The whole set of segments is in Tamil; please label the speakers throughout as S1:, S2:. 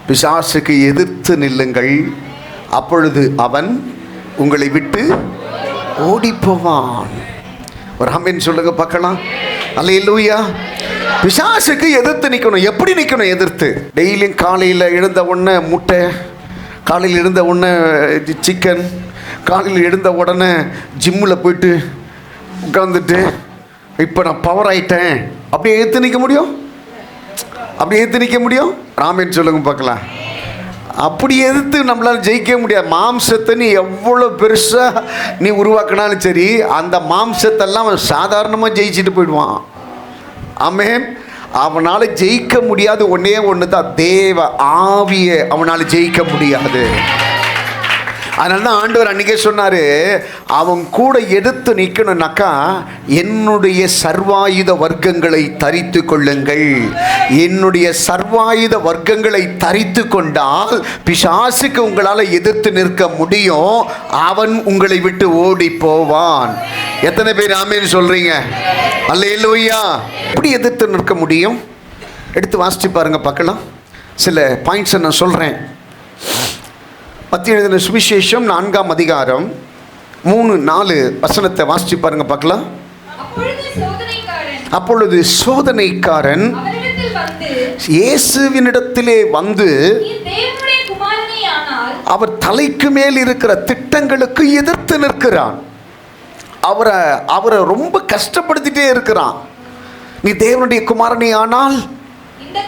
S1: பிசாசுக்கு எதிர்த்து நில்லுங்கள், அப்பொழுது அவன் உங்களை விட்டு ஓடி போவான். ஒரு ஆமென் சொல்லுங்க பார்க்கலாம். அல்லேலூயா. பிசாசுக்கு எதிர்த்து நிற்கணும். எப்படி நிற்கணும் எதிர்த்து? டெய்லியும் காலையில் எழுந்த உடனே முட்டை, காலையில் எழுந்த உடனே சிக்கன், காலையில் எழுந்த உடனே ஜிம்மில் போயிட்டு உட்காந்துட்டு இப்போ நான் பவர் ஆகிட்டேன் அப்படியே எதிர்த்து நிற்க முடியும்? அப்படி எதிர்த்து நிற்க முடியும்? ராமேன் சொல்லுங்க பார்க்கலாம். அப்படி எதிர்த்து நம்மளால் ஜெயிக்க முடியாது. மாம்சத்தை நீ எவ்வளோ பெருசாக நீ உருவாக்கினாலும் சரி, அந்த மாம்சத்தெல்லாம் அவன் சாதாரணமாக ஜெயிச்சுட்டு போயிடுவான். ஆமென். அவனால் ஜெயிக்க முடியாது ஒன்றே ஒன்று தான், தேவ ஆவியை அவனால் ஜெயிக்க முடியாது. அதனால தான் ஆண்டவர் அன்றைக்கே சொன்னார், அவன் கூட எடுத்து நிற்கணும்னாக்கா என்னுடைய சர்வாயுத வர்க்கங்களை தரித்து கொள்ளுங்கள். என்னுடைய சர்வாயுத வர்க்கங்களை தரித்து கொண்டால் பிசாசுக்கு உங்களால் எதிர்த்து நிற்க முடியும். அவன் உங்களை விட்டு ஓடி போவான். எத்தனை பேர் ஆமென் சொல்றீங்க? அல்லேலூயா. எப்படி எதிர்த்து நிற்க முடியும்? எடுத்து வாசிச்சு பாருங்க பார்க்கலாம். சில பாயிண்ட்ஸை நான் சொல்கிறேன். மத்திய எழுதின சுவிசேஷம் 4ஆம் அதிகாரம் 3-4 வசனத்தை வாசிச்சு பாருங்க பார்க்கலாம். அப்பொழுது சோதனைக்காரன் இயேசுவினிடத்திலே வந்து அவர் தலைக்கு மேல் இருக்கிற திட்டங்களுக்கு எதிர்த்து நிற்கிறான். அவரை ரொம்ப கஷ்டப்படுத்திட்டே இருக்கிறான். நீ தேவனுடைய குமாரனே ஆனால் இந்த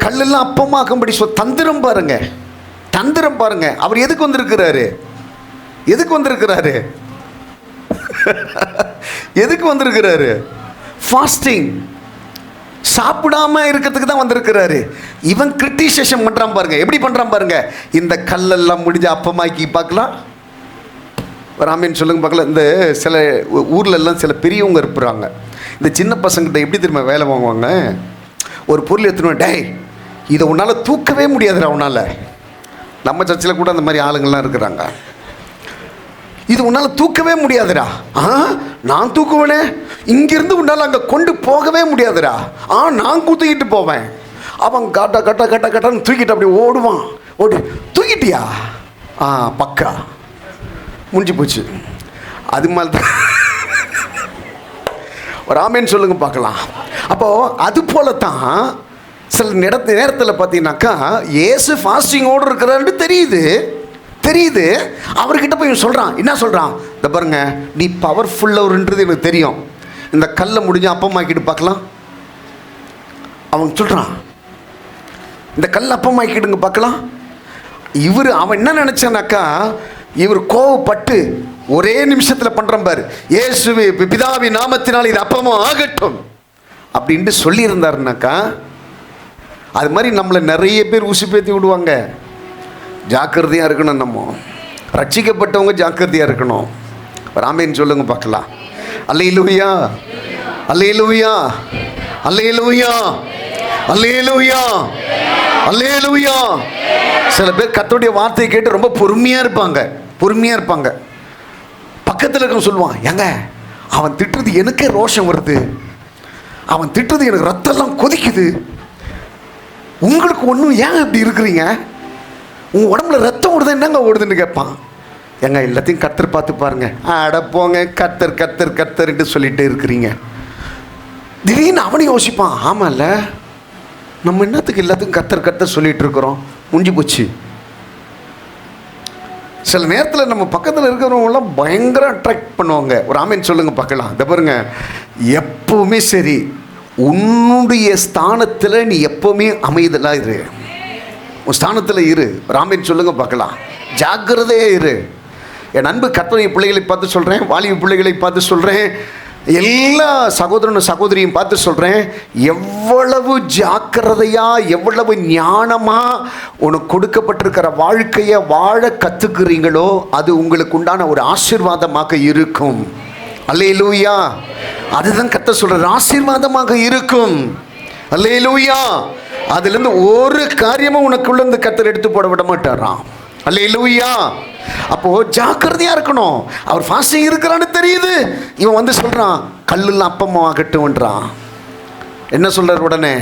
S1: கல்லெல்லாம் அப்பமாகும்படி தந்திரம் பாருங்க, தந்திரம் பாருங்க. அவர் எதுக்கு வந்திருக்கிறாரு? எதுக்கு வந்திருக்கிறாரு? எதுக்கு வந்திருக்கிறாரு? ஃபாஸ்டிங், சாப்பிடாம இருக்கிறதுக்கு தான் வந்திருக்கிறாரு. இவன் கிரிட்டிசேஷன் பண்றான் பாருங்க. எப்படி பண்றான் பாருங்க. இந்த கல்லெல்லாம் முடிஞ்ச அப்பமாக்கி பார்க்கலாம். ராமேன் சொல்லுங்க பார்க்கலாம். இந்த சில ஊர்ல எல்லாம் சில பெரியவங்க இருப்பாங்க. இந்த சின்ன பசங்கிட்ட எப்படி திரும்ப வேலை வாங்குவாங்க? ஒரு பொருள் எடுத்துன்னு, டேய் இதை உன்னால் தூக்கவே முடியாதுடா உன்னால். நம்ம சர்ச்சில் கூட அந்த மாதிரி ஆளுங்கள்லாம் இருக்கிறாங்க. இது உன்னால் தூக்கவே முடியாதுடா. நான் தூக்குவேனே, இங்கிருந்து உன்னால் அங்கே கொண்டு போகவே முடியாதுடா. நான் தூக்கிட்டு போவேன். அவன் கட்ட கட்ட கட்ட கட்டன்னு தூக்கிட்டு அப்படி ஓடுவான். தூக்கிட்டியா? பக்கா முடிஞ்சு போச்சு. அது மாதிரி தான் ஒரு ஆமேன்னு சொல்லுங்க பார்க்கலாம். அப்போது அது போல தான் சில நேரத்தில் பார்த்தீங்கன்னாக்கா இயேசு ஃபாஸ்டிங்கோடு இருக்கிறான்னு தெரியுது. அவர்கிட்ட போய் சொல்கிறான். என்ன சொல்கிறான்? இந்த பாருங்க, நீ பவர்ஃபுல்லவர்ன்றது எனக்கு தெரியும். இந்த கல்லை முடிஞ்சு அப்பமாக்கிட்டு பார்க்கலாம். அவன் சொல்கிறான், இந்த கல் அப்பமாக்கிடுங்க பார்க்கலாம். அவன் என்ன நினச்சானாக்கா, இவர் கோவப்பட்டு ஒரே நிமிஷத்தில் பண்ணுறான் பாரு. இயேசுவே பிதாவின் நாமத்தினால் இது அப்பமும் ஆகட்டும் அப்படின்ட்டு சொல்லியிருந்தாருனாக்கா, அது மாதிரி நம்மளை நிறைய பேர் உசுப்பேற்றி விடுவாங்க. ஜாக்கிரதையாக இருக்கணும். நம்ம ரட்சிக்கப்பட்டவங்க ஜாக்கிரதையாக இருக்கணும். ராமேன்னு சொல்லுங்க பார்க்கலாம். அல்லேலூயா, அல்லேலூயா, அல்லேலூயா, அல்லேலூயா, அல்லேலூயா. சில பேர் கர்த்தருடைய வார்த்தையை கேட்டு ரொம்ப பொறுமையாக இருப்பாங்க. பக்கத்தில் இருக்க சொல்லுவான், ஏங்க அவன் திட்டுறது எனக்கே ரோஷம் வருது, அவன் திட்டுறது எனக்கு ரத்தம்லாம் கொதிக்குது. உங்களுக்கு ஒன்றும் ஏன் இப்படி இருக்கிறீங்க? உங்கள் உடம்புல ரத்தம் ஓடுது, என்னங்க ஓடுதுன்னு கேட்பான். ஏங்க எல்லாத்தையும் கர்த்தர் பார்த்து பாருங்க. அடப்போங்க, கர்த்தர்ன்ட்டு சொல்லிட்டு இருக்கிறீங்க. திடீர்னு அவனையும் யோசிப்பான், ஆமாம்ல நம்ம என்னத்துக்கு எல்லாத்துக்கும் கர்த்தர் சொல்லிட்டு இருக்கிறோம்? முடிஞ்சு போச்சு. சில நேரத்தில் நம்ம பக்கத்தில் இருக்கிறவங்களாம் பயங்கர அட்ராக்ட் பண்ணுவாங்க. ஒரு ஆமேன் சொல்லுங்க பார்க்கலாம். இதை பாருங்க, எப்பவுமே சரி, உன்னுடைய ஸ்தானத்தில் நீ எப்பவுமே அமைதலாக இரு. உன் ஸ்தானத்தில் இரு. ராமேன் சொல்லுங்க பார்க்கலாம். ஜாக்கிரதையாக இரு. என் அன்பு கர்த்தருடைய பிள்ளைகளை பார்த்து சொல்கிறேன், வாலிப பிள்ளைகளை பார்த்து சொல்கிறேன், எல்லா சகோதரனும் சகோதரியும் பார்த்து சொல்கிறேன், எவ்வளவு ஜாக்கிரதையாக எவ்வளவு ஞானமாக உனக்கு கொடுக்கப்பட்டிருக்கிற வாழ்க்கையை வாழ கற்றுக்கிறீங்களோ அது உங்களுக்கு உண்டான ஒரு ஆசீர்வாதமாக இருக்கும். அல்லேலூயா. அதுதான் கர்த்தர் சொல்கிறார், ஆசீர்வாதமாக இருக்கும். அல்லேலூயா. அதுலேருந்து ஒரு காரியமும் உனக்குள்ளேருந்து கர்த்தர் எடுத்து போட விட மாட்டாராம். அல்லேலூயா. அப்போது ஜாக்கிரதையாக இருக்கணும். அவர் ஃபாஸ்டிங் இருக்கிறான்னு தெரியுது. இவன் வந்து சொல்கிறான், கல்லுலாம் அப்பமாக ஆகட்டும்ன்றான். என்ன சொல்கிறார் உடனே?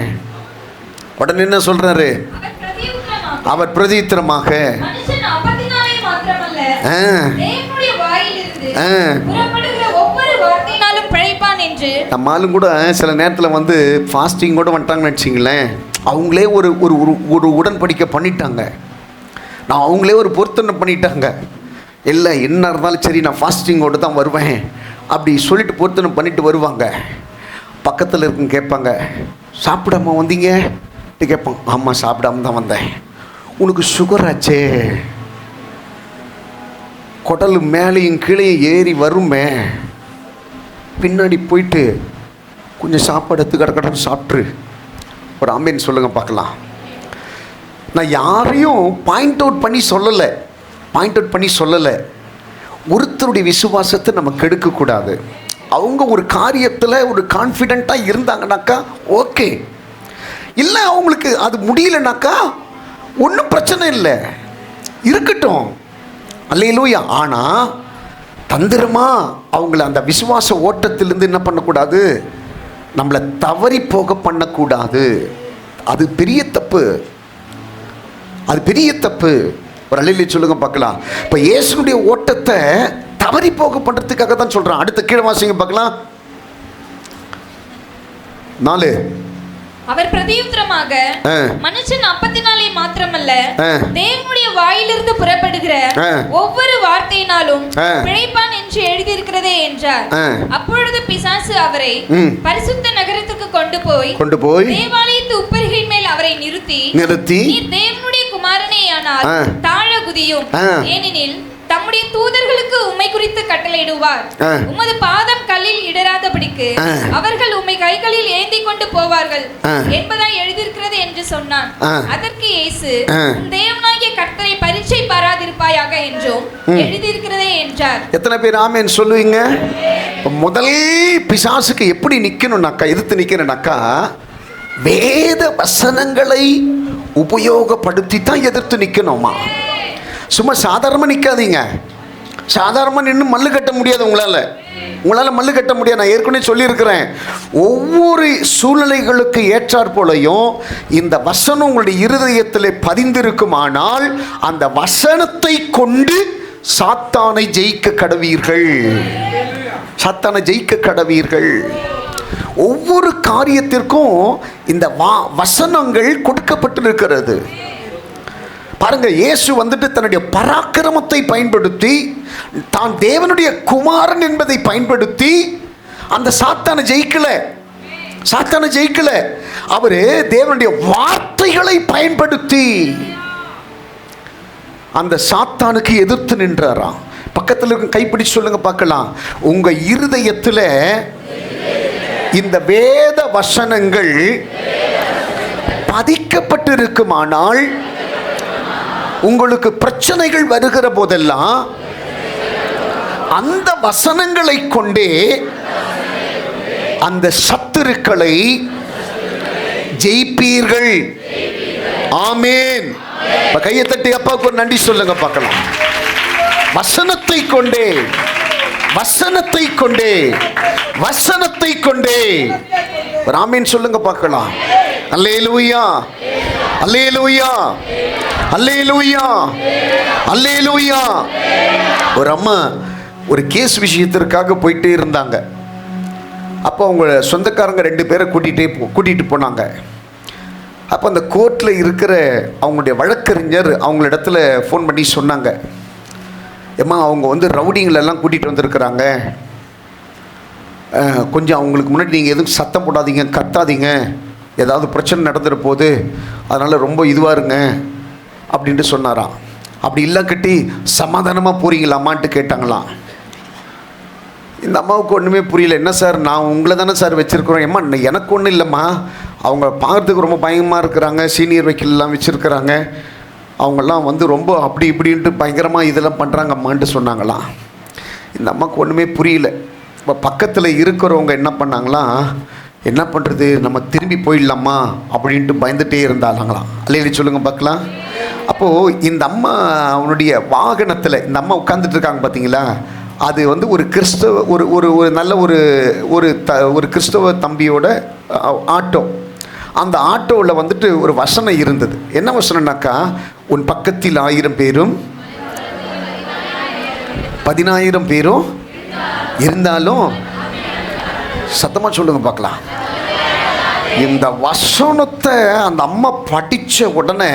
S1: உடனே என்ன சொல்றாரு? அவர் பிரதித்திரமாக நம்மளும் கூட சில நேரத்தில் வந்து ஃபாஸ்டிங் கூட வந்துட்டாங்கன்னு வச்சிங்களேன், அவங்களே ஒரு ஒரு உடன்படிக்கை பண்ணிட்டாங்க, நான் அவங்களே ஒரு பொருத்தனை பண்ணிட்டாங்க, இல்லை என்ன இருந்தாலும் சரி நான் ஃபாஸ்டிங்கோடு தான் வருவேன் அப்படி சொல்லிட்டு பொருத்தனை பண்ணிட்டு வருவாங்க. பக்கத்தில் இருக்குன்னு கேட்பாங்க, சாப்பிடாம வந்தீங்க கேட்பாங்க. ஆமாம் சாப்பிடாம தான் வந்தேன். உனக்கு சுகர் ஆச்சே, குடல் மேலேயும் கீழே ஏறி வருமே, பின்னாடி போயிட்டு கொஞ்சம் சாப்பாடு எடுத்து கடற்கடன்னு சாப்பிட்ரு. ஒரு ஆமேன்னு சொல்லுங்கள் பார்க்கலாம். நான் யாரையும் பாயிண்ட் அவுட் பண்ணி சொல்லலை. ஒருத்தருடைய விசுவாசத்தை நம்ம கெடுக்கக்கூடாது. அவங்க ஒரு காரியத்தில் ஒரு கான்ஃபிடெண்ட்டாக இருந்தாங்கனாக்கா ஓகே, இல்லை அவங்களுக்கு அது முடியலனாக்கா ஒன்றும் பிரச்சனை இல்லை, இருக்கட்டும், அல்லேலூயா. ஆனால் தந்திரமாக அவங்கள அந்த விசுவாச ஓட்டத்திலிருந்து என்ன பண்ணக்கூடாது, நம்மளை தவறி போக பண்ணக்கூடாது. அது பெரிய தப்பு, அது பெரிய தப்பு. ஒரு அல்லேலூயா சொல்லுங்க பார்க்கலாம். இப்போ இயேசுனுடைய ஓட்டத்தை தவறி போக பண்ணுறதுக்காக தான் சொல்கிறான். அடுத்த கீழே வாசிங்க பார்க்கலாம். 4.
S2: அவர் பிரதியுத்தரமாக, மனுஷன் அப்பத்தினாலே மாத்திரமல்ல தேவனுடைய வாயிலிருந்து புறப்படுகிற ஒவ்வொரு வார்த்தையினாலும் பிழைப்பான் என்று எழுதியிருக்கிறதே என்றார். அப்பொழுது பிசாசு அவரை பரிசுத்த நகரத்துக்கு கொண்டு போய் தேவாலயத்து உப்பரிகையின் மேல் அவரை நிறுத்தி நீர் தேவனுடைய குமாரனேயானால் தாழ குதியும், ஏனெனில் தம்முடைய தூதர்களுக்கு உம்மை குறித்து கட்டளையிடுவார், உமது பாதம் கல்லில் இடராதபடிக்கு அவர்கள் உம்மை கைகளில் ஏந்தி கொண்டு போவார்கள் என்பதாய் எழுதியிருக்கிறது என்று சொன்னான். அதற்கு இயேசு, தேவனாகிய கர்த்தரை பரீட்சை பாராதிருப்பாயாக என்றும் எழுதியிருக்கிறதே என்றார்.
S1: எத்தனை பேர் ஆமென் சொல்லுவீங்க? முதல் பிசாசுக்கு எப்படி நிக்கணும்னாக்கா, எதிர்த்து நிக்கணும்னாக்கா, வேத வசனங்களை உபயோகப்படுத்தி தான் எதிர்த்து நிக்கணுமா. சும்மா சாதாரணமாக நிற்காதீங்க. சாதாரணமாக நின்று மல்லு கட்ட முடியாது. உங்களால் மல்லு கட்ட முடியாது. நான் ஏற்கனவே சொல்லியிருக்கிறேன், ஒவ்வொரு சூழ்நிலைகளுக்கு ஏற்றாற் போலையும் இந்த வசனம் உங்களுடைய இருதயத்தில் பதிந்திருக்குமானால் அந்த வசனத்தை கொண்டு சாத்தானை ஜெயிக்க கடவீர்கள். சாத்தானை ஜெயிக்க கடவீர்கள். ஒவ்வொரு காரியத்திற்கும் இந்த வசனங்கள் கொடுக்கப்பட்டிருக்கிறது. பாருங்க, இயேசு வந்துட்டு தன்னுடைய பராக்கிரமத்தை பயன்படுத்தி, தான் தேவனுடைய குமாரன் என்பதை பயன்படுத்தி அந்த சாத்தானை ஜெயிக்கல. அவரு தேவனுடைய வார்த்தைகளை பயன்படுத்தி அந்த சாத்தானுக்கு எதிர்த்து நின்றாராம். பக்கத்தில் இருக்க கைப்பிடிச்சு சொல்லுங்க பார்க்கலாம். உங்க இருதயத்தில் இந்த வேத வசனங்கள் பதிக்கப்பட்டு இருக்குமானால், உங்களுக்கு பிரச்சனைகள் வருகிற போதெல்லாம் அந்த வசனங்களை கொண்டே அந்த சத்துருக்களை ஜெயிப்பீர்கள். ஆமென். கையை தட்டி அப்பாவுக்கு ஒரு நன்றி சொல்லுங்க பார்க்கலாம். வசனத்தை கொண்டே ஒரு ஆமென் சொல்லுங்க பார்க்கலாம். அல்லேலூயா, அல்லேலூயா, அல்லேலூயா, அல்லேலூயா. ஒரு அம்மா ஒரு கேஸ் விஷயத்திற்காக போயிட்டே இருந்தாங்க. அப்போ அவங்க சொந்தக்காரங்க 2 பேரை கூட்டிகிட்டு போனாங்க. அப்போ அந்த கோர்ட்டில் இருக்கிற அவங்களுடைய வழக்கறிஞர் அவங்களிடத்துல ஃபோன் பண்ணி சொன்னாங்க, ஏம்மா அவங்க வந்து ரவுடிங்களெல்லாம் கூட்டிகிட்டு வந்திருக்கிறாங்க, கொஞ்சம் அவங்களுக்கு முன்னாடி நீங்கள் எதுவும் சத்தம் போடாதீங்க, கத்தாதீங்க, ஏதாவது பிரச்சனை நடந்துட போகுது, அதனால் ரொம்ப இதுவாக இருங்க அப்படின்ட்டு சொன்னாராம். அப்படி இல்லை கட்டி சமாதானமாக போகிறீங்களாம்மான்ட்டு கேட்டாங்களாம். இந்த அம்மாவுக்கு ஒன்றுமே புரியல. என்ன சார், நான் உங்களை தானே சார் வச்சுருக்குறோம். ஏம்மா எனக்கு ஒன்றும் இல்லைம்மா, அவங்க பார்க்குறதுக்கு ரொம்ப பயமாக இருக்கிறாங்க, சீனியர் வக்கீல்லாம் வச்சுருக்கிறாங்க, அவங்கெல்லாம் வந்து ரொம்ப அப்படி இப்படின்ட்டு பயங்கரமாக இதெல்லாம் பண்ணுறாங்கம்மான்ட்டு சொன்னாங்களாம். இந்த அம்மாவுக்கு ஒன்றுமே புரியல. இப்போ பக்கத்தில் இருக்கிறவங்க என்ன பண்ணாங்களாம், என்ன பண்ணுறது, நம்ம திரும்பி போயிடலாமா அப்படின்ட்டு பயந்துகிட்டே இருந்தாங்களாம். அல்லேலூயா சொல்லுங்க பார்க்கலாம். அப்போது இந்த அம்மா அவனுடைய வாகனத்தில் இந்த அம்மா உட்காந்துட்டு இருக்காங்க பார்த்தீங்களா, அது வந்து ஒரு கிறிஸ்தவ ஒரு ஒரு நல்ல ஒரு கிறிஸ்தவ தம்பியோட ஆட்டோ. அந்த ஆட்டோவில் வந்துட்டு ஒரு வசனம் இருந்தது. என்ன வசனம்னாக்கா, உன் பக்கத்தில் 1000 பேரும் 10,000 பேரும் இருந்தாலும், சத்தமாக சொல்லுங்க பார்க்கலாம். இந்த வசனத்தை அந்த அம்மா படித்த உடனே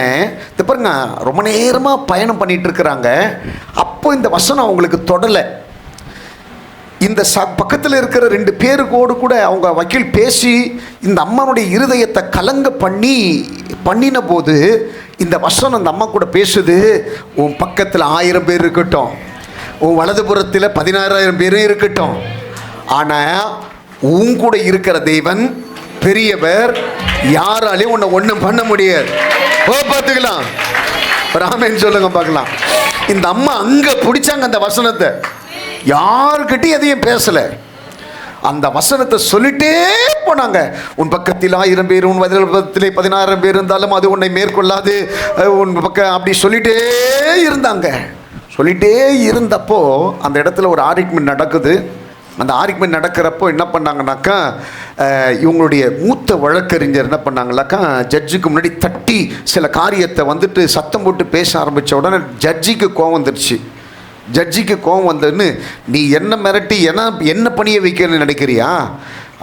S1: இது பாருங்க, ரொம்ப நேரமாக பயணம் பண்ணிட்டு இருக்கிறாங்க. அப்போ இந்த வசனம் அவங்களுக்கு தொடலை. இந்த பக்கத்தில் இருக்கிற 2 பேருக்கோடு கூட அவங்க வக்கீல் பேசி இந்த அம்மாவுடைய இருதயத்தை கலங்க பண்ணின போது இந்த வசனம் அந்த அம்மா கூட பேசுது. உன் பக்கத்தில் 1000 பேர் இருக்கட்டும், உன் வலதுபுறத்தில் 16,000 பேரும் இருக்கட்டும், ஆனால் உன் கூட இருக்கிற தெய்வன் பெரியவர், யாராலையும் உன்னை ஒன்றும் பண்ண முடியாது. பார்த்துக்கலாம், ராமன் சொல்லுங்க பார்க்கலாம். இந்த அம்மா அங்கே பிடிச்சாங்க அந்த வசனத்தை, யாருக்கிட்டையும் எதையும் பேசலை. அந்த வசனத்தை சொல்லிட்டே போனாங்க. உன் பக்கத்தில் 1000 பேர், உன் வலதுபுறத்திலே 16,000 பேர் இருந்தாலும் அது உன்னை மேற்கொள்ளாது, உன் பக்கம் அப்படி சொல்லிட்டே இருந்தாங்க. சொல்லிட்டே இருந்தப்போ அந்த இடத்துல ஒரு ஆர்கியூமெண்ட் நடக்குது. அந்த ஆர்கியூமெண்ட் நடக்கிறப்போ என்ன பண்ணாங்கனாக்கா, இவங்களுடைய மூத்த வழக்கறிஞர் என்ன பண்ணாங்கனாக்கா, ஜட்ஜுக்கு முன்னாடி தட்டி சில காரியத்தை வந்துட்டு சத்தம் போட்டு பேச ஆரம்பித்த உடனே ஜட்ஜிக்கு கோவம் வந்துடுச்சு. ஜட்ஜிக்கு கோவம் வந்ததுன்னு, நீ என்ன மிரட்டி என்ன பணியை வைக்கிறன்னு நினைக்கிறியா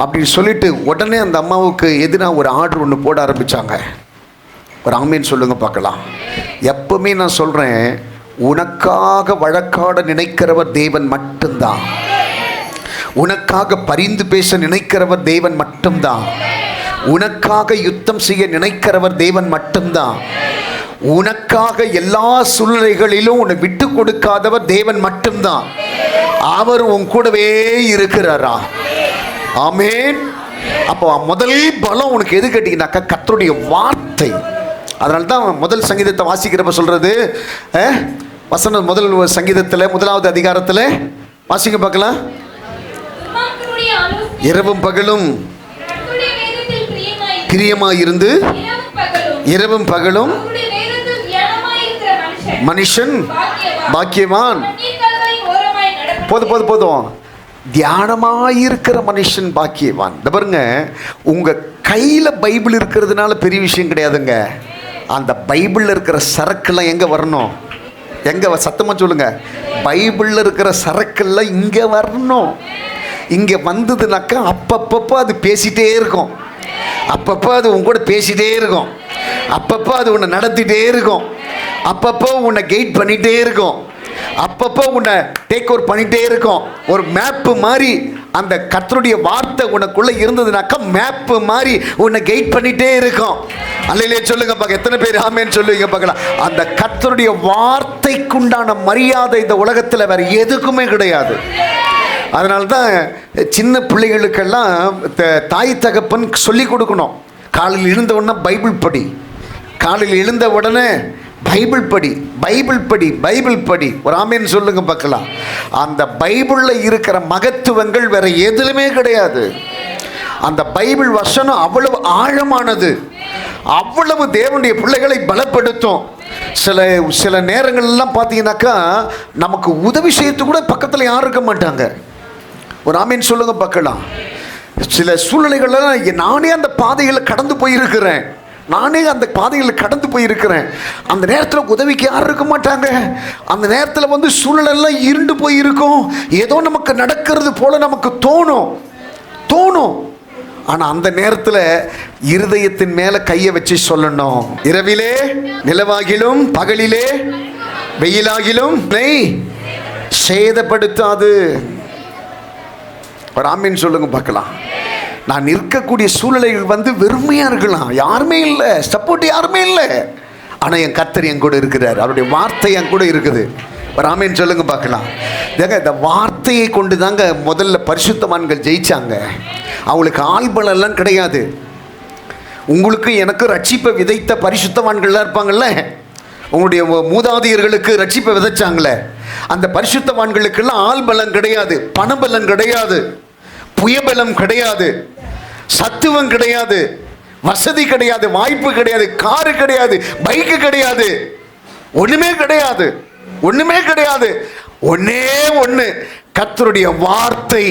S1: அப்படின்னு சொல்லிட்டு உடனே அந்த அம்மாவுக்கு எதிராக ஒரு ஆர்டர் ஒன்று போட ஆரம்பித்தாங்க. ஒரு ஆமீன் சொல்லுங்க பார்க்கலாம். எப்பவுமே நான் சொல்கிறேன், உனக்காக வழக்காட நினைக்கிறவர் தேவன் மட்டும்தான். உனக்காக பரிந்து பேச நினைக்கிறவர் தேவன் மட்டும்தான். உனக்காக யுத்தம் செய்ய நினைக்கிறவர் தேவன் மட்டும்தான். உனக்காக எல்லா சூழ்நிலைகளிலும் உன்னை விட்டு கொடுக்காதவர் தேவன் மட்டும்தான். அவர் உன் கூடவே இருக்கிறாரா? ஆமென். அப்போ முதல் பலம் உனக்கு எது கேட்டீங்கன்னாக்கா, கர்த்தருடைய வார்த்தை. அதனால தான் முதல் சங்கீதத்தை வாசிக்கிறப்ப சொல்றது, வசனம் முதல் சங்கீதத்தில் 1வது அதிகாரத்தில் வாசிக்க பார்க்கலாம். இரவும் பகலும் பிரியமாயிருந்து இரவும் பகலும் மனுஷன் பாக்கியவான். போதும், தியானமாயிருக்கிற மனுஷன் பாக்கியவான். இந்த பாருங்க, உங்க கையில பைபிள் இருக்கிறதுனால பெரிய விஷயம் கிடையாதுங்க. அந்த பைபிள்ல இருக்கிற சரக்குலாம் எங்க வரணும்? எங்க? சத்தமா சொல்லுங்க. பைபிள்ல இருக்கிற சரக்குலாம் இங்க வரணும். இங்கே வந்ததுனாக்கா அப்பப்போ அது பேசிகிட்டே இருக்கும். அப்பப்போ அது உன் கூட பேசிகிட்டே இருக்கும். அப்பப்போ அது உன்னை நடத்திட்டே இருக்கும். அப்பப்போ உன்னை கைட் பண்ணிகிட்டே இருக்கும். அப்பப்போ உன்னை டேக் ஓவர் பண்ணிகிட்டே இருக்கும். ஒரு மேப்பு மாதிரி அந்த கர்த்தருடைய வார்த்தை உனக்குள்ளே இருந்ததுனாக்கா மேப்பு மாதிரி உன்னை கைட் பண்ணிகிட்டே இருக்கும். அல்லையிலே சொல்லுங்க பார்க்க, எத்தனை பேர் ஆமேன்னு சொல்லுவீங்க பார்க்கலாம். அந்த கர்த்தருடைய வார்த்தைக்குண்டான மரியாதை இந்த உலகத்தில் வேறு எதுக்குமே கிடையாது. அதனால தான் சின்ன பிள்ளைகளுக்கெல்லாம் தாய் தகப்பன் சொல்லி கொடுக்கணும். காலையில் எழுந்த உடனே பைபிள் படி, காலையில் எழுந்த உடனே பைபிள் படி, பைபிள் படி, பைபிள் படி. ஒரு ஆமேன்னு சொல்லுங்க பார்க்கலாம். அந்த பைபிளில் இருக்கிற மகத்துவங்கள் வேற எதுலுமே கிடையாது. அந்த பைபிள் வசனம் அவ்வளவு ஆழமானது, அவ்வளவு தேவனுடைய பிள்ளைகளை பலப்படுத்தும். சில நேரங்கள்லாம் பார்த்தீங்கன்னாக்கா நமக்கு உதவி செய்யறது கூட பக்கத்தில் யாரும் இருக்க மாட்டாங்க. ஒரு ஆமீன் சொல்லுங்க பார்க்கலாம். சில சூழ்நிலைகள்லாம் நானே அந்த பாதைகளை கடந்து போயிருக்கிறேன். அந்த நேரத்தில் உதவிக்கு யாரும் இருக்க மாட்டாங்க. அந்த நேரத்தில் சூழ்நிலை இருண்டு போயிருக்கும். ஏதோ நமக்கு நடக்கிறது போல நமக்கு தோணும். ஆனால் அந்த நேரத்தில் இருதயத்தின் மேலே கையை வச்சு சொல்லணும், இரவிலே நிலவாகிலும் பகலிலே வெயிலாகிலும் சேதப்படுத்தாது. ஒரு ஆமீன் சொல்லுங்க பார்க்கலாம். நான் இருக்கக்கூடிய சூழ்நிலைகள் வெறுமையாக இருக்கலாம், யாருமே இல்லை, சப்போர்ட் யாருமே இல்லை, ஆனால் என் கர்த்தர் என் கூட இருக்கிறார், அவருடைய வார்த்தை என் கூட இருக்குது. ஒரு ஆமீன் சொல்லுங்க பார்க்கலாம். இந்த வார்த்தையை கொண்டு தாங்க முதல்ல பரிசுத்தவான்கள் ஜெயிச்சாங்க. அவங்களுக்கு ஆள்பலெல்லாம் கிடையாது. உங்களுக்கு எனக்கு ரட்சிப்பை விதைத்த பரிசுத்தவான்கள்லாம் இருப்பாங்கல்ல, உங்களுடைய மூதாதையர்களுக்கு ரட்சிப்பை விதைச்சாங்களே, அந்த பரிசுத்தவான்களுக்கெல்லாம் ஆள்பலம் கிடையாது, பணபலம் கிடையாது, புயபலம் கிடையாது, சத்துவம் கிடையாது, வசதி கிடையாது, வாய்ப்பு கிடையாது, காரு கிடையாது, பைக்கு கிடையாது, ஒண்ணுமே கிடையாது. ஒன்னே ஒன்று, கர்த்தருடைய வார்த்தை.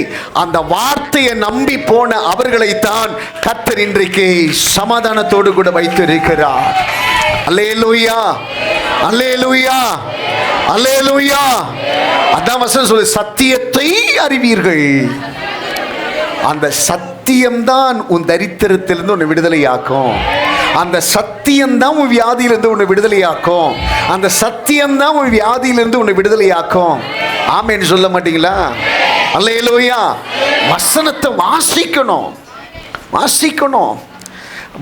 S1: அந்த வார்த்தையை நம்பி போன அவர்களைத்தான் கர்த்தர் இன்றைக்கு சமாதானத்தோடு கூட வைத்திருக்கிறார். அல்லேலூயா, அல்லேலூயா, அல்லேலூயா. அதான் வசனம் சொல்லு, சத்தியத்தை அறிவீர்கள். அந்த சத்தியம்தான் உன் தரித்திரத்திலிருந்து உன்னை விடுதலையாக்கும். அந்த சத்தியம்தான் உன் வியாதியிலிருந்து உன்னை விடுதலையாக்கும். அந்த சத்தியம்தான் உன் வியாதியிலிருந்து உன்னை விடுதலையாக்கும். ஆமென் சொல்ல மாட்டீங்களா? அல்லேலூயா. வசனத்தை வாசிக்கணும், வாசிக்கணும்.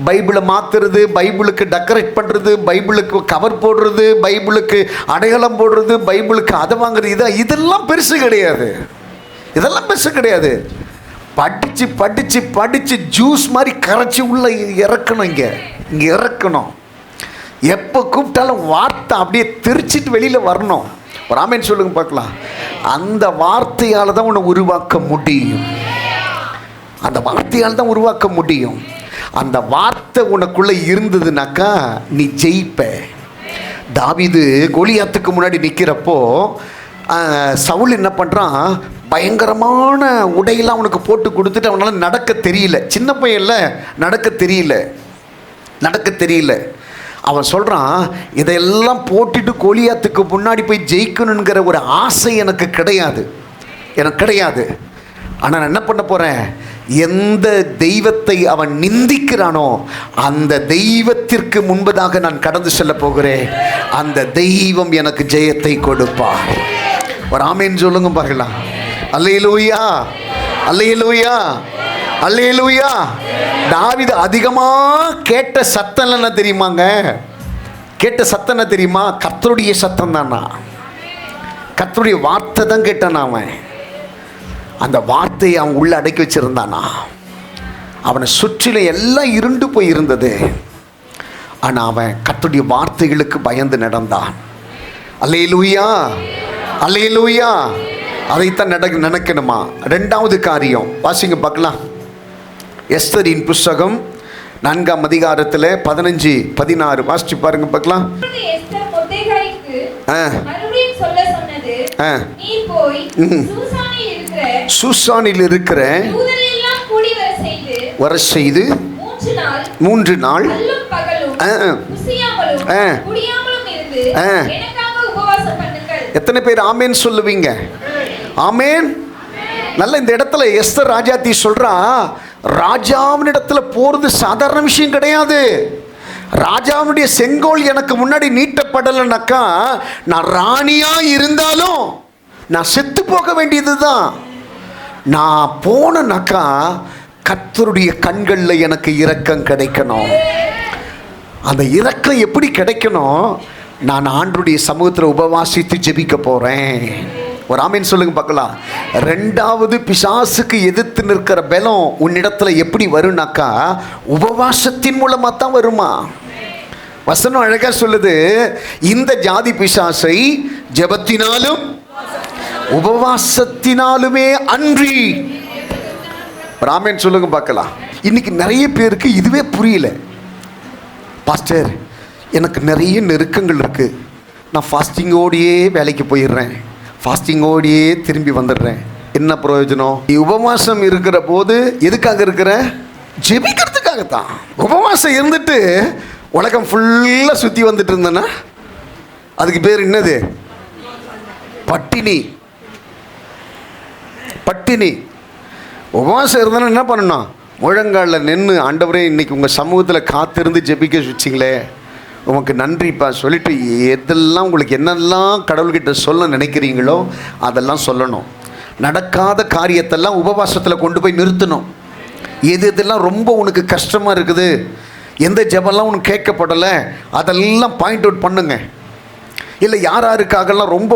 S1: பைபிளை மாற்றுறது, பைபிளுக்கு டெக்கரேட் பண்ணுறது, பைபிளுக்கு கவர் போடுறது, பைபிளுக்கு அடையாளம் போடுறது, பைபிளுக்கு அதை வாங்குறது, இதெல்லாம் பெருசு கிடையாது. இதெல்லாம் பெருசு கிடையாது. படித்து படித்து படித்து ஜூஸ் மாதிரி கரைச்சி உள்ள இறக்கணும். இங்கே இறக்கணும். எப்போ கூப்பிட்டாலும் வார்த்தை அப்படியே திரிச்சிட்டு வெளியில் வரணும். ஒரு ஆமென் சொல்லுங்க பார்க்கலாம். அந்த வார்த்தையால் தான் உன்னை உருவாக்க முடியும். அந்த வார்த்தையால் தான் உருவாக்க முடியும். அந்த வார்த்தை உனக்குள்ளே இருந்ததுனாக்கா நீ ஜெயிப்ப. தாவீது கோலியாத்துக்கு முன்னாடி நிற்கிறப்போ சவுல் என்ன பண்ணுறான், பயங்கரமான உடையெல்லாம் அவனுக்கு போட்டு கொடுத்துட்டு அவனால் நடக்க தெரியல. சின்ன பையன்ல நடக்க தெரியல. அவன் சொல்கிறான், இதையெல்லாம் போட்டுட்டு கோலியாத்துக்கு முன்னாடி போய் ஜெயிக்கணுங்கிற ஒரு ஆசை எனக்கு கிடையாது. ஆனால் நான் என்ன பண்ண போகிறேன், எந்த தெய்வத்தை அவன் நிந்திக்கிறானோ அந்த தெய்வத்திற்கு முன்பதாக நான் கடந்து செல்ல போகிறேன். அந்த தெய்வம் எனக்கு ஜெயத்தை கொடுப்பார். ஒரு ஆமென் சொல்லுங்க பார்க்கலாம். அல்லேலூயா, அல்லேலூயா, அல்லேலூயா. தாவீது அதிகமாக கேட்ட சத்தம் என்ன தெரியுமாங்க? கேட்ட சத்தம் என்ன தெரியுமா? கர்த்தருடைய சத்தம் தானா, கர்த்தருடைய வார்த்தை தான் கேட்டான். அவன் அந்த வார்த்தையை அவன் உள்ள அடக்கி வச்சிருந்தானா. அவனை சுற்றிலும் எல்லாம் இருண்டு போய் இருந்தது. ஆனால் அவன் கர்த்தருடைய வார்த்தைகளுக்கு பயந்து நடந்தான். அல்லேலூயா, அல்லேலூயா. அதைத்தான் நினைக்கணுமா? ரெண்டாவது காரியம் வாசிங்க பார்க்கலாம். எஸ்தரின் புஸ்தகம் 4ஆம் அதிகாரத்தில் 15-16 வாசிச்சு பாருங்க பார்க்கலாம். சூசானில் இருக்கிற வர செய்து 3 நாள் எத்தனை பேர் ஆமேன் சொல்லுவீங்க? ஆமேன். நல்ல இந்த இடத்துல எஸ்தர் ராஜாத்தி சொல்றா, ராஜாவினிடத்துல போறது சாதாரண விஷயம் கிடையாது. ராஜாவுடைய செங்கோல் எனக்கு முன்னாடி நீட்டப்படலைனாக்கா நான் ராணியா இருந்தாலும் நான் செத்து போக வேண்டியதுதான். நான் போனனாக்கா கர்த்தருடைய கண்களில் எனக்கு இரக்கம் கிடைக்கணும். அந்த இரக்கம் எப்படி கிடைக்கணும்? நான் ஆண்டவருடைய சமூகத்தில் உபவாசித்து ஜெபிக்க போகிறேன். ஒரு ஆமீன் சொல்லுங்க பார்க்கலாம். ரெண்டாவது, பிசாசுக்கு எதிர்த்து நிற்கிற பலம் உன்னிடத்தில் எப்படி வரும்னாக்கா உபவாசத்தின் மூலமாக தான் வருமா. வசனம் அழகாக சொல்லுது, இந்த ஜாதி பிசாசை ஜெபத்தினாலும் உபவாசத்தினாலுமே அன்றி. ஒரு ஆமீன் சொல்லுங்க பார்க்கலாம். இன்னைக்கு நிறைய பேருக்கு இதுவே புரியல. பாஸ்டர், எனக்கு நிறைய நெருக்கங்கள் இருக்குது, நான் ஃபாஸ்டிங்கோடையே வேலைக்கு போயிடுறேன், ஃபாஸ்டிங்கோடையே திரும்பி வந்துடுறேன், என்ன பிரயோஜனம்? உபவாசம் இருக்கிற போது எதுக்காக இருக்கிற? ஜெபிக்கிறதுக்காகத்தான். உபவாசம் இருந்துட்டு உலகம் ஃபுல்லாக சுற்றி வந்துட்டு இருந்தேன்னா அதுக்கு பேர் என்னது? பட்டினி. பட்டினி. உபவாசம் இருந்தாலும் என்ன பண்ணணும்? முழங்காலில் நின்று, ஆண்டவரே இன்னைக்கு உங்கள் சமூகத்தில் காத்திருந்து ஜெபிக்க வச்சிங்களே, உமக்கு நன்றிப்பா சொல்லிட்டு எதெல்லாம் உங்களுக்கு என்னெல்லாம் கடவுள்கிட்ட சொல்ல நினைக்கிறீங்களோ அதெல்லாம் சொல்லணும். நடக்காத காரியத்தெல்லாம் உபவாசத்தில் கொண்டு போய் நிறுத்தணும். எதெல்லாம் ரொம்ப உனக்கு கஷ்டமாக இருக்குது, எந்த ஜெபம்லாம் உனக்கு கேட்கப்படலை, அதெல்லாம் பாயிண்ட் அவுட் பண்ணுங்க. இல்லை யாருக்காகலாம் ரொம்ப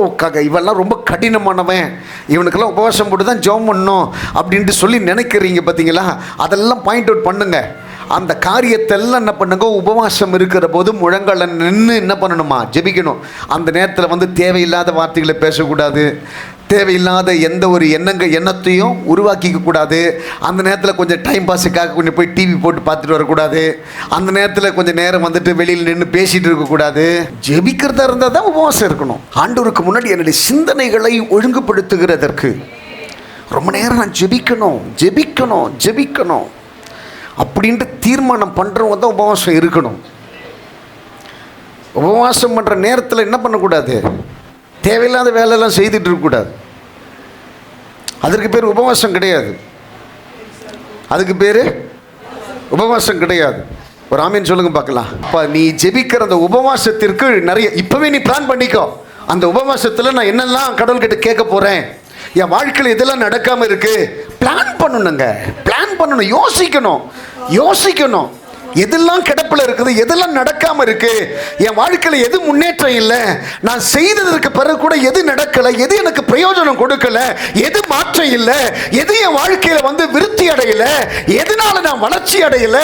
S1: இவெல்லாம் ரொம்ப கடினமானவன், இவனுக்கெல்லாம் உபவாசம் போட்டு தான் ஜெபம் பண்ணணும் அப்படின்ட்டு சொல்லி நினைக்கிறீங்க பார்த்தீங்களா, அதெல்லாம் பாயிண்ட் அவுட் பண்ணுங்க. அந்த காரியத்தெல்லாம் என்ன பண்ணுங்க, உபவாசம் இருக்கிற போது முழங்கால நின்று என்ன பண்ணணுமா? ஜெபிக்கணும். அந்த நேரத்தில் தேவையில்லாத வார்த்தைகளை பேசக்கூடாது, தேவையில்லாத எந்த ஒரு எண்ணத்தையும் உருவாக்கிக்க கூடாது. அந்த நேரத்தில் கொஞ்சம் டைம் பாஸுக்காக கொஞ்சம் போய் டிவி போட்டு பார்த்துட்டு வரக்கூடாது. அந்த நேரத்தில் கொஞ்சம் நேரம் வந்துட்டு வெளியில் நின்று பேசிகிட்டு இருக்கக்கூடாது. ஜெபிக்கிறதா இருந்தால் தான் உபவாசம் இருக்கணும். ஆண்டவருக்கு முன்னாடி என்னுடைய சிந்தனைகளை ஒழுங்குபடுத்துகிறதற்கு ரொம்ப நேரம் நான் ஜெபிக்கணும் அப்படின்ட்டு தீர்மானம் பண்ணுறவங்க தான் உபவாசம் இருக்கணும். உபவாசம் பண்ணுற நேரத்தில் என்ன பண்ணக்கூடாது? தேவையில்லாத வேலையெல்லாம் செய்துட்டு இருக்கக்கூடாது. அதற்கு பேர் உபவாசம் கிடையாது. ஒரு ஆமீன் சொல்லுங்க பார்க்கலாம். இப்போ நீ ஜெபிக்கிற அந்த உபவாசத்திற்கு நிறைய இப்போவே நீ பிளான் பண்ணிக்கோ. அந்த உபவாசத்தில் நான் என்னெல்லாம் கடவுள்கிட்ட கேட்க போகிறேன், என் வாழ்க்கையில் இதெல்லாம் நடக்காமல் இருக்கு, பிளான் பண்ணணும், யோசிக்கணும். எதெல்லாம் கிடப்பில் இருக்குது, எதெல்லாம் நடக்காமல் இருக்கு, என் வாழ்க்கையில் எது முன்னேற்றம் இல்லை, நான் செய்ததற்கு பிறகு கூட எது நடக்கலை, எது எனக்கு பிரயோஜனம் கொடுக்கல, எது மாற்றம் இல்லை, எது என் வாழ்க்கையில் வந்து விருத்தி அடையல, எதனால நான் வளர்ச்சி அடையல,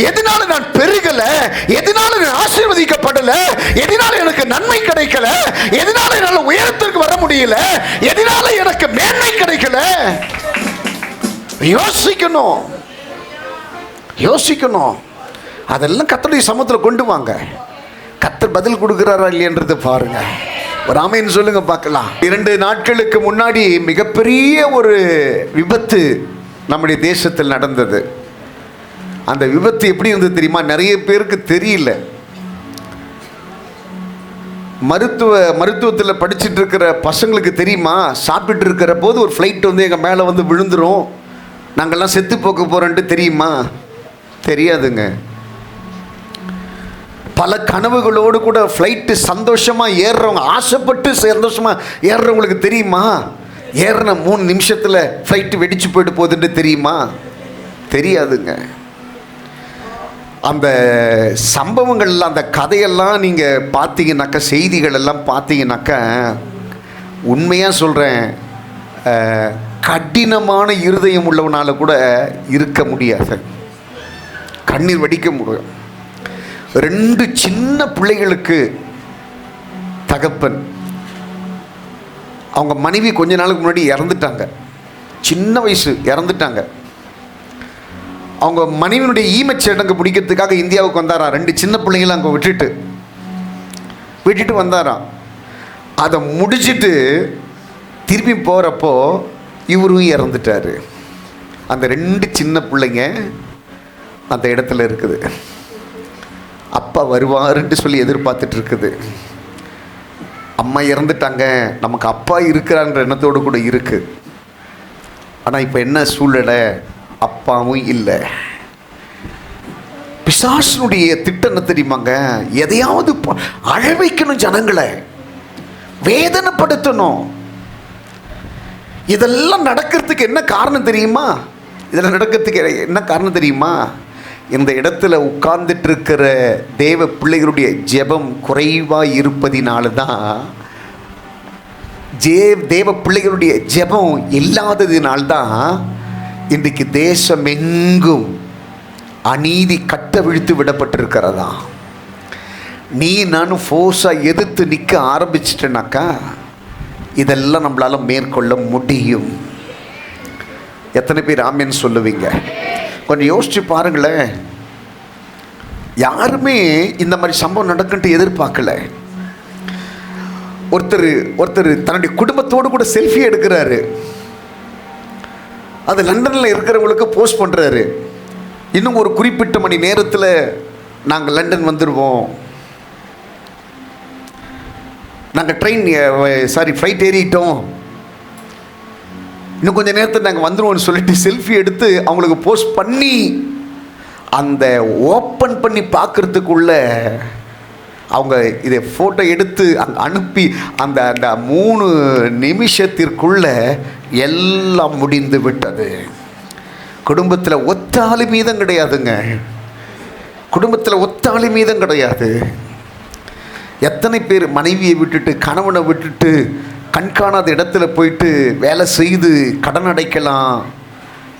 S1: எதனால நான் பெருகல, எதனால நான் ஆசீர்வதிக்கப்படல, எதனால எனக்கு நன்மை கிடைக்கல, எதனால என்னால் உயரத்திற்கு வர முடியல, எதனால எனக்கு மேன்மை கிடைக்கல. யோசிக்கணும். அதெல்லாம் கர்த்தருடைய சமூகத்தில் கொண்டு வாங்க. கர்த்தர் பதில் கொடுக்குறாரா இல்லையன்றதை பாருங்க. ஒரு ஆமீன் சொல்லுங்க பார்க்கலாம். 2 நாட்களுக்கு முன்னாடி மிகப்பெரிய ஒரு விபத்து நம்முடைய தேசத்தில் நடந்தது. அந்த விபத்து எப்படி இருந்தது தெரியுமா? நிறைய பேருக்கு தெரியல. மருத்துவத்தில் படிச்சுட்டு இருக்கிற பசங்களுக்கு தெரியுமா? சாப்பிட்டு இருக்கிற போது ஒரு ஃப்ளைட் வந்து எங்கள் மேலே வந்து விழுந்துரும், நாங்கள்லாம் செத்து போக்க போகிறோன்ட்டு தெரியுமா? தெரியாதுங்க. பல கனவுகளோடு கூட ஃப்ளைட்டு சந்தோஷமாக ஏறுறவங்க, ஆசைப்பட்டு சந்தோஷமாக ஏறுறவங்களுக்கு தெரியுமா? ஏறின 3 நிமிஷத்தில் ஃப்ளைட்டு வெடிச்சு போயிட்டு போகுதுன்னு தெரியுமா? தெரியாதுங்க. அந்த சம்பவங்கள்லாம், அந்த கதையெல்லாம் நீங்கள் பார்த்தீங்கன்னாக்கா, செய்திகள் எல்லாம் பார்த்தீங்கன்னாக்கா, உண்மையாக சொல்கிறேன், கடினமான இருதயம் உள்ளவனால கூட இருக்க முடியாது, கண்ணீர் வடிக்க முடியும். 2 சின்ன பிள்ளைகளுக்கு தகப்பன், அவங்க மனைவி கொஞ்ச நாளுக்கு முன்னாடி இறந்துட்டாங்க, சின்ன வயசு இறந்துட்டாங்க. அவங்க மனைவியினுடைய ஈமச்சடங்கு பிடிக்கிறதுக்காக இந்தியாவுக்கு வந்தாராம். 2 சின்ன பிள்ளைங்களும் அங்கே விட்டுட்டு வந்தாராம். அதை முடிச்சுட்டு திருப்பி போகிறப்போ இவரும் இறந்துட்டார். அந்த 2 சின்ன பிள்ளைங்க அந்த இடத்துல இருக்குது. அப்பா வருவாருன்ட்டு சொல்லி எதிர்பார்த்துட்டு இருக்குது. அம்மா இறந்துட்டாங்க, நமக்கு அப்பா இருக்கிறான்ற எண்ணத்தோடு கூட இருக்குது. ஆனால் இப்போ என்ன சூழ்நிலை? அப்பாவும் இல்லை. பிசாசுனுடைய திட்டம் என்ன தெரியுமாங்க? எதையாவது அழ வைக்கணும், ஜனங்களை வேதனைப்படுத்தணும். இதெல்லாம் நடக்கிறதுக்கு என்ன காரணம் தெரியுமா? இந்த இடத்துல உட்கார்ந்துட்டு இருக்கிற தேவ பிள்ளைகளுடைய ஜெபம் குறைவாக இருப்பதினால்தான், தேவ பிள்ளைகளுடைய ஜெபம் இல்லாததினால்தான் இன்றைக்கு தேசம் எங்கும் அநீதி கட்டவிழ்த்து விடப்பட்டிருக்கிறதா. நீ நானும் ஃபோர்ஸாக எதிர்த்து நிற்க ஆரம்பிச்சிட்டேனாக்கா இதெல்லாம் நம்மளால் மேற்கொள்ள முடியும். எத்தனை பேர் ஆமீன் சொல்லுவீங்க? கொஞ்சம் யோசிச்சு பாருங்களேன். யாருமே இந்த மாதிரி சம்பவம் நடக்குன்ட்டு எதிர்பார்க்கல. ஒருத்தர் தன்னுடைய குடும்பத்தோடு கூட செல்ஃபி எடுக்கிறாரு. அது லண்டனில் இருக்கிறவங்களுக்கு போஸ்ட் பண்ணுறாரு. இன்னும் ஒரு குறிப்பிட்ட மணி நேரத்தில் நாங்கள் லண்டன் வந்துடுவோம், நாங்கள் ஃப்ளைட் ஏறிட்டோம், இன்னும் கொஞ்சம் நேரத்தில் நாங்கள் வந்துடுவோம்னு சொல்லிட்டு செல்ஃபி எடுத்து அவங்களுக்கு போஸ்ட் பண்ணி, அந்த ஓப்பன் பண்ணி பார்க்குறதுக்குள்ள அவங்க இதை ஃபோட்டோ எடுத்து அங்கே அனுப்பி அந்த 3 நிமிஷத்திற்குள்ள எல்லாம் முடிந்து விட்டது. குடும்பத்தில் ஒத்தாளி மீதம் கிடையாதுங்க. எத்தனை பேர் மனைவியை விட்டுட்டு, கணவனை விட்டுட்டு, கண்காணாத இடத்துல போயிட்டு வேலை செய்து கடன் அடைக்கலாம்,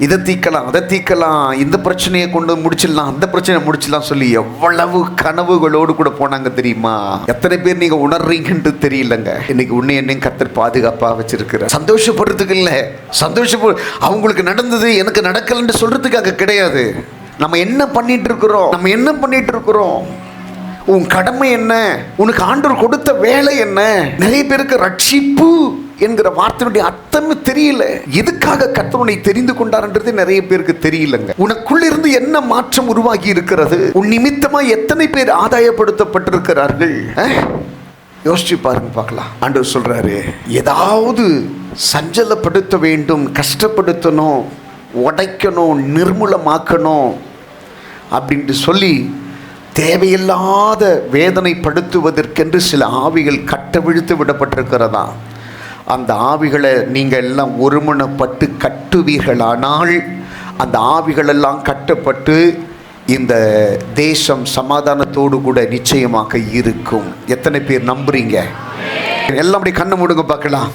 S1: இதை தீக்கலாம், அதை தீக்கலாம், இந்த பிரச்சனையை கொண்டு முடிச்சிடலாம், அந்த பிரச்சனையை முடிச்சிடலாம் சொல்லி எவ்வளவு கனவுகளோடு கூட போனாங்க தெரியுமா? எத்தனை பேர் நீங்க உணர்றீங்கன்னு தெரியலங்க. இன்னைக்கு உன்னை என்னையும் கர்த்தர் பாதுகாப்பா வச்சிருக்கிற. சந்தோஷப்படுறதுக்கு இல்லை, அவங்களுக்கு நடந்தது எனக்கு நடக்கலன்னு சொல்றதுக்காக கிடையாது. நம்ம என்ன பண்ணிட்டு இருக்கிறோம், உன் கடமை என்ன, உனக்கு ஆண்டவர் கொடுத்த வேலை என்ன? நிறைய பேருக்கு ரட்சிப்பு என்கிற வார்த்தையுடைய அர்த்தமே தெரியல. எதுக்காக கர்த்தர் தெரிந்து கொண்டார்ன்றது நிறைய பேருக்கு தெரியலங்க. உனக்குள்ளிருந்து என்ன மாற்றம் உருவாகி இருக்கிறது? உன் நிமித்தமா எத்தனை பேர் ஆதாயப்படுத்தப்பட்டிருக்கிறார்கள்? யோசிச்சு பாருங்க, பார்க்கலாம். ஆண்டவர் சொல்றாரு, ஏதாவது சஞ்சலப்படுத்த வேண்டும், கஷ்டப்படுத்தணும், உடைக்கணும், நிர்மூலமாக்கணும் அப்படின்ட்டு சொல்லி தேவையில்லாத வேதனைப்படுத்துவதற்கென்று சில ஆவிகள் கட்டவிழ்த்து விடப்பட்டிருக்கிறதா. அந்த ஆவிகளை நீங்கள் எல்லாம் ஒருமனப்பட்டு கட்டுவீர்களானால் அந்த ஆவிகளெல்லாம் கட்டப்பட்டு இந்த தேசம் சமாதானத்தோடு கூட நிச்சயமாக இருக்கும். எத்தனை பேர் நம்புறீங்க? எல்லாம் அப்படி கண்ணை மூடுங்க பார்க்கலாம்.